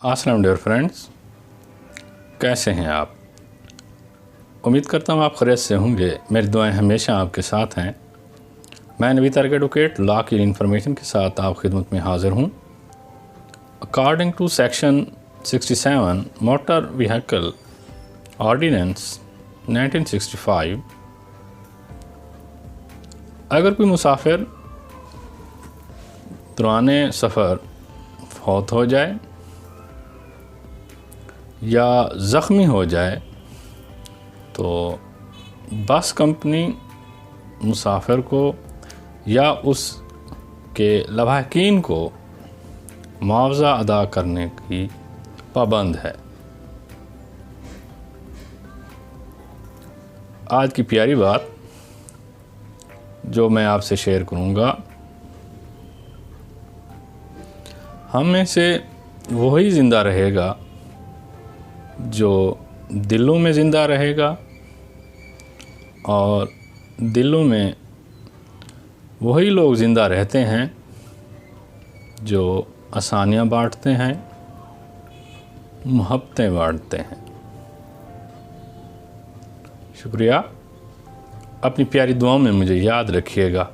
अस्सलाम dear friends, कैसे हैं आप? उम्मीद करता हूँ आप खैरियत से होंगे। मेरी दुआएं हमेशा आपके साथ हैं। मैं नवीद एडवोकेट लॉ की इन्फॉर्मेशन के साथ आप खिदमत में हाज़िर हूँ। According to section 67 motor vehicle ordinance 1965, अगर कोई मुसाफिर दौरान सफ़र फौत हो जाए या ज़ख्मी हो जाए तो बस कंपनी मुसाफिर को या उसके लवाहकीन को मुआवजा अदा करने की पाबंद है। आज की प्यारी बात जो मैं आपसे शेयर करूँगा, हम में से वही ज़िंदा रहेगा जो दिलों में ज़िंदा रहेगा और दिलों में वही लोग ज़िंदा रहते हैं जो आसानियाँ बांटते हैं, मोहब्बतें बांटते हैं। शुक्रिया। अपनी प्यारी दुआओं में मुझे याद रखिएगा।